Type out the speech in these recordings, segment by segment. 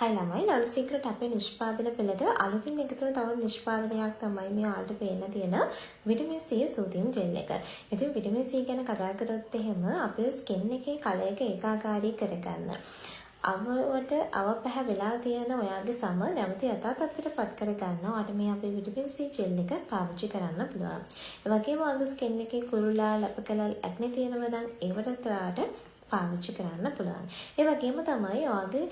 හයි ළමයි නඩු සීක්‍රට් අපේ නිෂ්පාදන පෙළට අලුතින් එකතු වෙන තවත් නිෂ්පාදනයක් තමයි මේ ඔයාලට පේන්න තියෙන විටමින් C සෝඩියම් ජෙල් එක. ඉතින් විටමින් C ගැන කතා කරොත් එහෙම අපේ ස්කින් එකේ කලර් එක ඒකාකාරී කරගන්න. අවවට අවපැහැ වෙලා තියෙන ඔයාගේ සම නැවත යථා තත්ත්වයට පත් කරගන්න ඔයාලට මේ අපේ විටමින් C ජෙල් එක පාවිච්චි කරන්න පුළුවන්. ඒ වගේම ඔයාගේ ස්කින් එකේ කුරුලා, ලපකලල්, ඇක්නේ තියෙනවා නම් ඒවට පාවිච්චි කරන්න පුළුවන්. ඒ වගේම තමයි ඔයාගේ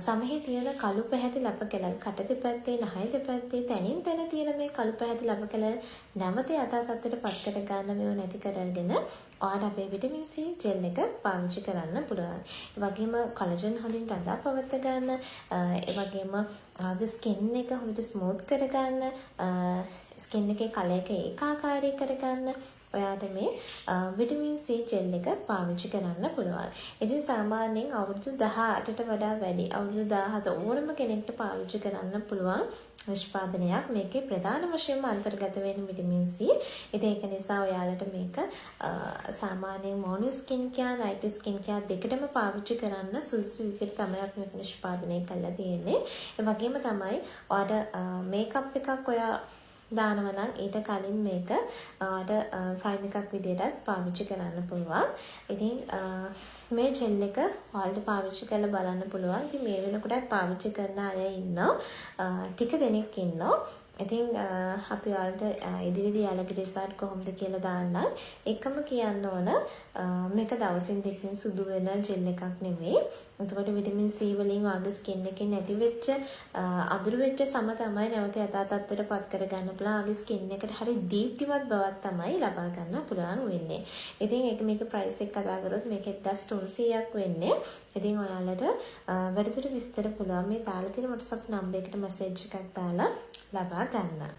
සමහේ තියෙන කළු පැහැති ලප කැලල් කට දෙපැත්තේ නහය දෙපැත්තේ තනින් තන තියෙන මේ කළු පැහැති ලප කැලල් නැවත යථා තත්ත්වයට පත් කර ගන්න මේව නැති කරගෙන ඔයාලට අපේ විටමින් C ජෙල් එක පාවිච්චි කරන්න පුළුවන්. ඒ වගේම කොලජන් හොඳින් රඳා පවත්වා ගන්න, ඒ වගේම ඔයාගේ ස්කින් එක හොඳට ස්මූත් කරගන්න, ස්කින් එකේ කලර් එක ඒකාකාරී කරගන්න ඔයාට මේ විටමින් C ජෙල් එක පාවිච්චි කරන්න පුළුවන්. ඉතින් සාමාන්‍යයෙන් අවුරුදු 18ට වඩා වැඩි අවුරුදු 17 ඕනම කෙනෙක්ට පාවිච්චි කරන්න පුළුවන් නිෂ්පාදනයක්. මේකේ ප්‍රධාන වශයෙන්ම අන්තර්ගත වෙන විටමින් C. ඉතින් ඒක නිසා ඔයාලට මේක සාමාන්‍යයෙන් මොනි skin care, night skin care දෙකටම පාවිච්චි කරන්න සුදුසු විදිහට තමයි අපි මේක නිෂ්පාදනය කරලා තියෙන්නේ. ඒ වගේම තමයි ඔයාලට මේකප් එකක් ඔයා දානවා නම් ඊට කලින් මේක ෆයින් එකක් විදිහටත් පාවිච්චි කරන්න පුළුවන්. ඉතින් මේ ජෙල් එක ඔයාලට පාවිච්චි කරලා බලන්න පුළුවන්. ඉතින් මේ වෙනකොටත් පාවිච්චි කරන අය ඉන්නවා. ටික දෙනෙක් ඉන්නවා. ඉතින් අපි ඔයාලට ඉදිරියේදී යාළගේ රිසල්ට් කොහොමද කියලා දාන්න. එකම කියන්න ඕන මේක දවසින් දෙකකින් සුදු වෙන ජෙල් එකක් නෙමෙයි. එතකොට විටමින් C වලින් වාගේ ස්කින් එකේ නැති වෙච්ච අඳුරු වෙච්ච සම තමයි නැවත යථා තත්ත්වයට පත් කරගන්න පුළුවන්. ආගේ ස්කින් එකට හරි දීප්තිමත් බවක් තමයි ලබා ගන්න පුළුවන් වෙන්නේ. ඉතින් ඒක මේක ප්‍රයිස් එක කතා කරොත් මේක 1300ක් වෙන්නේ. ඉතින් ඔයාලට වැඩිදුර විස්තර පුළුවන් මේ දාලා තියෙන WhatsApp නම්බර් එකට මැසේජ් එකක් දාලා ලබා ගන්න.